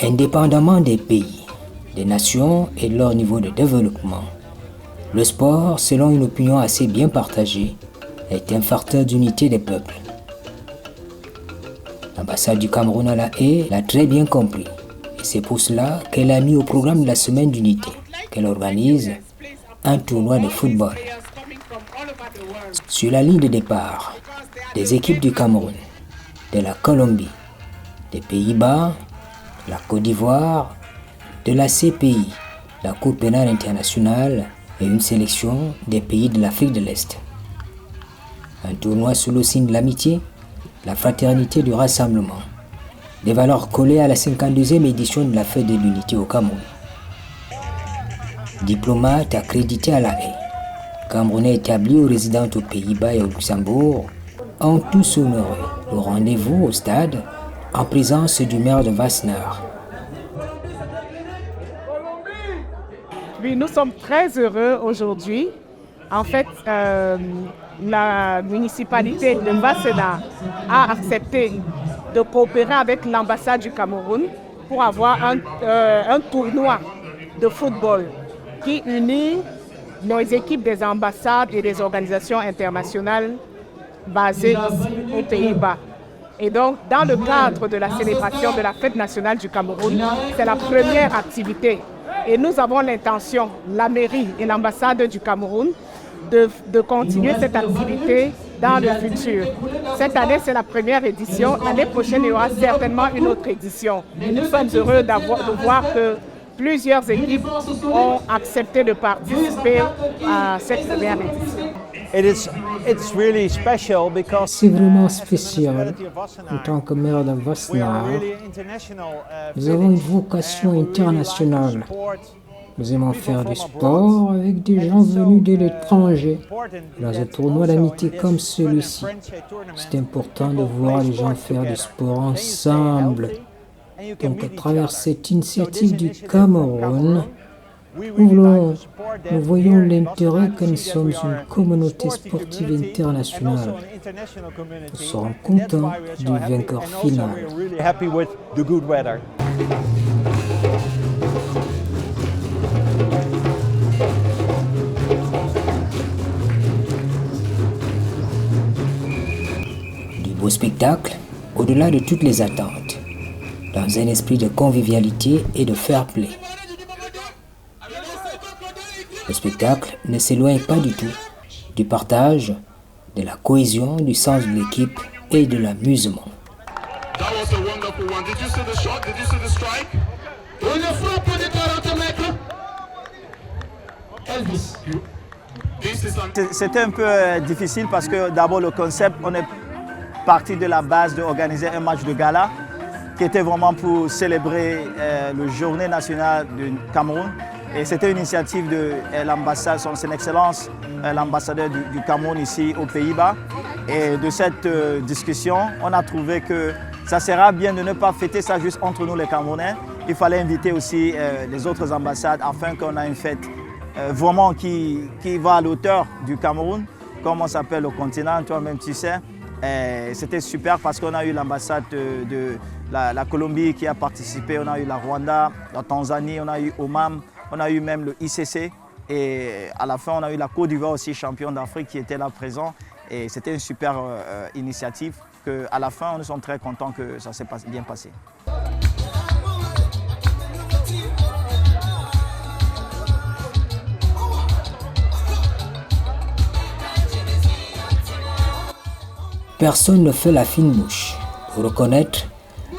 Indépendamment des pays, des nations et de leur niveau de développement, le sport, selon une opinion assez bien partagée, est un facteur d'unité des peuples. L'ambassade du Cameroun à La Haye l'a très bien compris et c'est pour cela qu'elle a mis au programme de la semaine d'unité qu'elle organise un tournoi de football. Sur la ligne de départ, des équipes du Cameroun, de la Colombie, des Pays-Bas, la Côte d'Ivoire, de la CPI, la Cour pénale internationale et une sélection des pays de l'Afrique de l'Est. Un tournoi sous le signe de l'amitié, la fraternité du rassemblement, des valeurs collées à la 52e édition de la Fête de l'Unité au Cameroun. Diplomate accrédité à La Haye, Camerounais établis ou résidant aux Pays-Bas et au Luxembourg, ont tous honoré le rendez-vous au stade en présence du maire de Wassenaar. Oui, nous sommes très heureux aujourd'hui. En fait, la municipalité de Wassenaar a accepté de coopérer avec l'ambassade du Cameroun pour avoir un tournoi de football qui unit nos équipes des ambassades et des organisations internationales basées aux Pays-Bas. Et donc, dans le cadre de la célébration de la Fête nationale du Cameroun, c'est la première activité. Et nous avons l'intention, la mairie et l'ambassade du Cameroun, de continuer cette activité dans le futur. Cette année, c'est la première édition. L'année prochaine, il y aura certainement une autre édition. Et nous sommes heureux de voir que plusieurs équipes ont accepté de participer à cette première édition. C'est vraiment spécial. En tant que maire de Wassenaar, nous avons une vocation internationale. Nous aimons faire du sport avec des gens venus de l'étranger. Dans un tournoi d'amitié comme celui-ci, c'est important de voir les gens faire du sport ensemble. Donc, à travers cette initiative du Cameroun, nous voyons l'intérêt que nous sommes une communauté sportive internationale. Nous serons contents du vainqueur final. Du beau spectacle, au-delà de toutes les attentes, dans un esprit de convivialité et de fair play. Le spectacle ne s'éloigne pas du tout du partage, de la cohésion, du sens de l'équipe et de l'amusement. C'était un peu difficile parce que d'abord le concept, on est parti de la base d'organiser un match de gala qui était vraiment pour célébrer la journée nationale du Cameroun. Et c'était une initiative de l'ambassade, son Excellence, l'ambassadeur du Cameroun ici aux Pays-Bas. Et de cette discussion, on a trouvé que ça sera bien de ne pas fêter ça juste entre nous les Camerounais. Il fallait inviter aussi les autres ambassades afin qu'on ait une fête vraiment qui va à l'auteur du Cameroun, comme on s'appelle au continent, toi-même tu sais. C'était super parce qu'on a eu l'ambassade de la Colombie qui a participé, on a eu la Rwanda, la Tanzanie, on a eu Oman, on a eu même le ICC et à la fin on a eu la Côte d'Ivoire aussi, champion d'Afrique qui était là présent et c'était une super initiative qu'à la fin nous sommes très contents que ça s'est bien passé. Personne ne fait la fine bouche pour reconnaître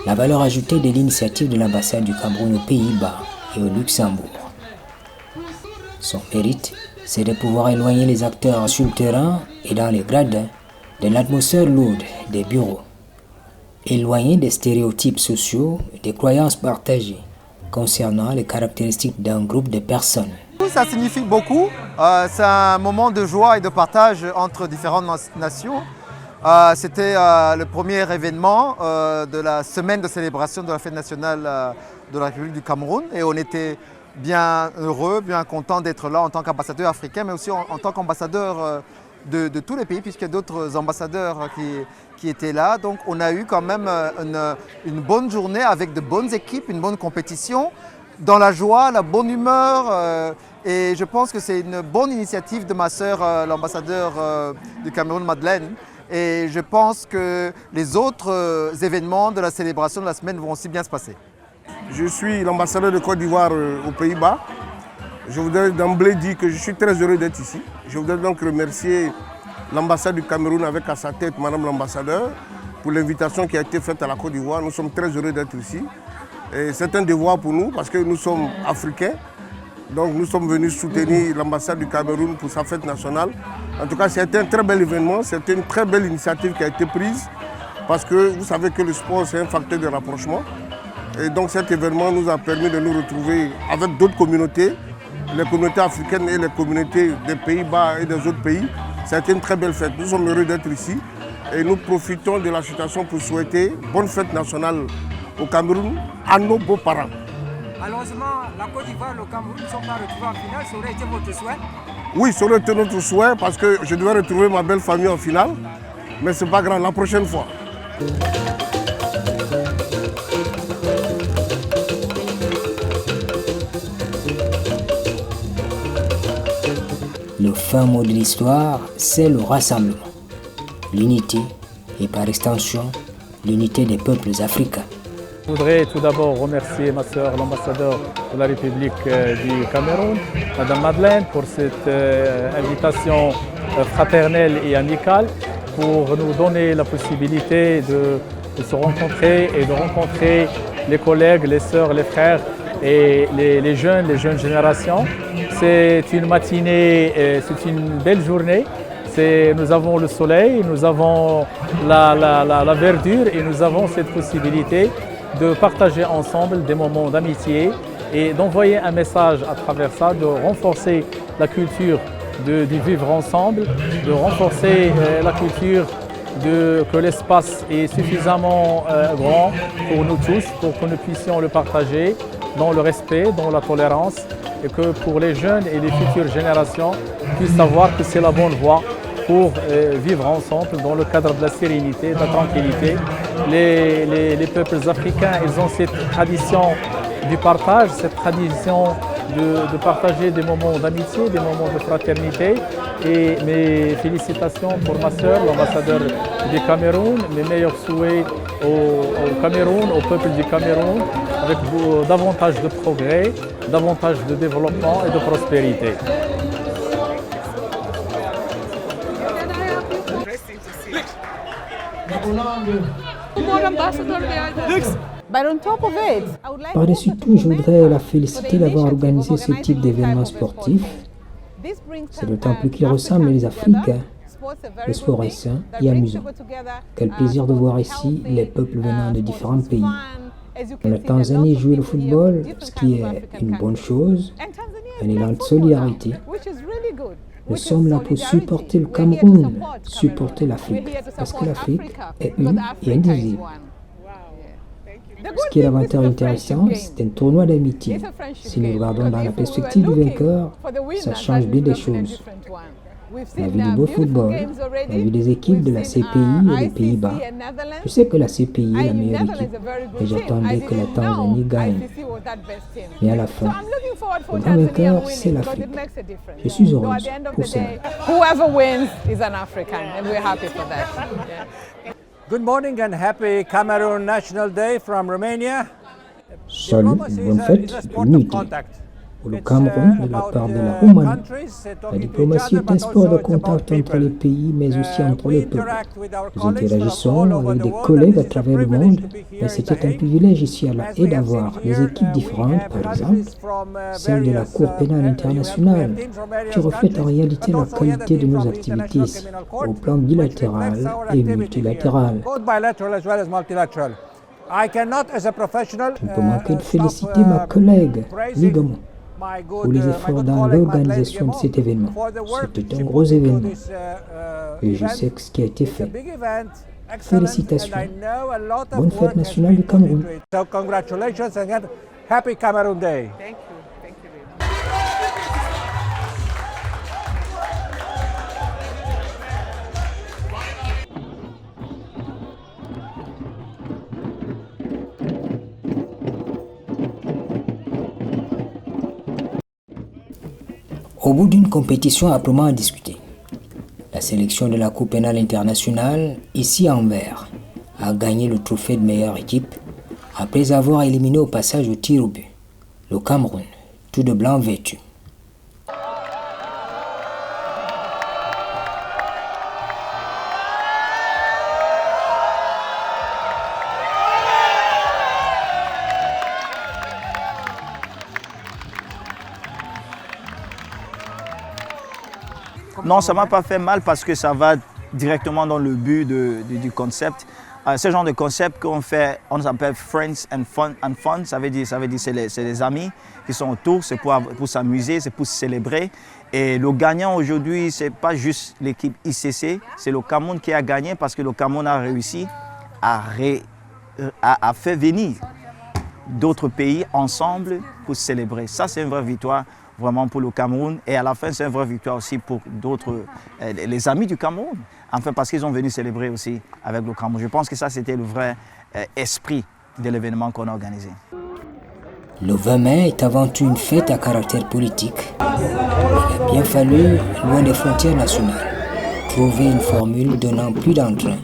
la valeur ajoutée de l'initiative de l'ambassade du Cameroun aux Pays-Bas et au Luxembourg. Son mérite, c'est de pouvoir éloigner les acteurs sur le terrain et dans les gradins de l'atmosphère lourde des bureaux, éloigner des stéréotypes sociaux et des croyances partagées concernant les caractéristiques d'un groupe de personnes. Ça signifie beaucoup, c'est un moment de joie et de partage entre différentes nations. C'était le premier événement de la semaine de célébration de la fête nationale de la République du Cameroun et on était bien heureux, bien content d'être là en tant qu'ambassadeur africain mais aussi en tant qu'ambassadeur de tous les pays, puisqu'il y a d'autres ambassadeurs qui étaient là. Donc on a eu quand même une bonne journée avec de bonnes équipes, une bonne compétition, dans la joie, la bonne humeur. Et je pense que c'est une bonne initiative de ma sœur, l'ambassadeur du Cameroun, Madeleine. Et je pense que les autres événements de la célébration de la semaine vont aussi bien se passer. Je suis l'ambassadeur de Côte d'Ivoire aux Pays-Bas. Je voudrais d'emblée dire que je suis très heureux d'être ici. Je voudrais donc remercier l'ambassade du Cameroun avec à sa tête Madame l'ambassadeur pour l'invitation qui a été faite à la Côte d'Ivoire. Nous sommes très heureux d'être ici. Et c'est un devoir pour nous parce que nous sommes africains. Donc nous sommes venus soutenir l'ambassade du Cameroun pour sa fête nationale. En tout cas, c'est un très bel événement, c'est une très belle initiative qui a été prise parce que vous savez que le sport, c'est un facteur de rapprochement. Et donc cet événement nous a permis de nous retrouver avec d'autres communautés, les communautés africaines et les communautés des Pays-Bas et des autres pays. Ça a été une très belle fête. Nous sommes heureux d'être ici et nous profitons de la situation pour souhaiter bonne fête nationale au Cameroun à nos beaux-parents. Malheureusement, la Côte d'Ivoire et le Cameroun ne sont pas retrouvés en finale. Ça aurait été votre souhait? Oui, ça aurait été notre souhait parce que je devais retrouver ma belle famille en finale. Mais ce n'est pas grave, la prochaine fois. Le fin mot de l'histoire, c'est le rassemblement. L'unité et par extension, l'unité des peuples africains. Je voudrais tout d'abord remercier ma sœur, l'ambassadeur de la République du Cameroun, Madame Madeleine, pour cette invitation fraternelle et amicale, pour nous donner la possibilité de se rencontrer et de rencontrer les collègues, les sœurs, les frères et les jeunes générations. C'est une matinée, c'est une belle journée. Nous avons le soleil, nous avons la verdure et nous avons cette possibilité de partager ensemble des moments d'amitié et d'envoyer un message à travers ça, de renforcer la culture du vivre ensemble, de renforcer la culture que l'espace est suffisamment grand pour nous tous, pour que nous puissions le partager dans le respect, dans la tolérance, et que pour les jeunes et les futures générations puissent savoir que c'est la bonne voie pour vivre ensemble dans le cadre de la sérénité, de la tranquillité. Les peuples africains, ils ont cette tradition du partage, cette tradition de partager des moments d'amitié, des moments de fraternité. Et mes félicitations pour ma sœur, l'ambassadeur du Cameroun, mes meilleurs souhaits au Cameroun, au peuple du Cameroun, avec davantage de progrès, davantage de développement et de prospérité. Par-dessus tout, je voudrais la féliciter d'avoir organisé ce type d'événement sportif. C'est d'autant plus qu'il ressemble les Africains. Le sport est sain et amusant. Quel plaisir de voir ici les peuples venant de différents pays. La Tanzanie joue le football, ce qui est une bonne chose, un élan de solidarité. Nous sommes là pour supporter le Cameroun, supporter l'Afrique, parce que l'Afrique est une et indivisible. Ce qui est davantage intéressant, c'est un tournoi d'amitié. Si nous regardons dans la perspective du vainqueur, ça change bien des choses. On a vu du beau football, on a vu des équipes de la CPI et des Pays-Bas. Je sais que la CPI est la meilleure équipe et j'attendais que la Tanzanie gagne. Mais à la fin, le grand vainqueur, c'est l'Afrique. Je suis heureuse pour cela. Good morning and happy Cameroon National Day from Romania. Salut, bonne fête de l'unité. Pour le Cameroun, de la part de la Roumanie, la diplomatie est un sport de contact entre les pays, mais aussi entre les peuples. Nous interagissons avec des collègues à travers le monde, mais c'était un privilège ici à La Haye d'avoir des équipes différentes, par exemple, celle de la Cour pénale internationale, qui reflète en réalité la qualité de nos activités ici, au plan bilatéral et multilatéral. Je ne peux manquer de féliciter ma collègue, Ligamo, pour les efforts dans l'organisation de cet événement. C'était un gros événement et je sais ce qui a été fait. Félicitations. Bonne fête nationale du Cameroun. Congratulations and happy Cameroon Day. Au bout d'une compétition âprement discutée, la sélection de la Cour pénale internationale, ici à Anvers, a gagné le trophée de meilleure équipe après avoir éliminé au passage au tir au but le Cameroun, tout de blanc vêtu. Non, ça ne m'a pas fait mal parce que ça va directement dans le but du concept. Ce genre de concept qu'on fait, on s'appelle Friends and Fun. Ça veut dire c'est les amis qui sont autour, c'est pour s'amuser, c'est pour célébrer. Et le gagnant aujourd'hui, ce n'est pas juste l'équipe ICC, c'est le Cameroun qui a gagné parce que le Cameroun a réussi à faire venir d'autres pays ensemble pour célébrer. Ça, c'est une vraie victoire vraiment pour le Cameroun. Et à la fin, c'est une vraie victoire aussi pour d'autres, les amis du Cameroun. Enfin, parce qu'ils ont venu célébrer aussi avec le Cameroun. Je pense que ça, c'était le vrai esprit de l'événement qu'on a organisé. Le 20 mai est avant tout une fête à caractère politique. Il a bien fallu, loin des frontières nationales, trouver une formule donnant plus d'entrain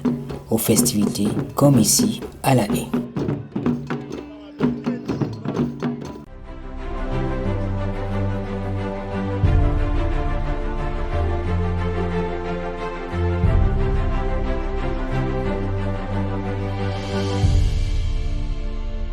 aux festivités comme ici à La Haye.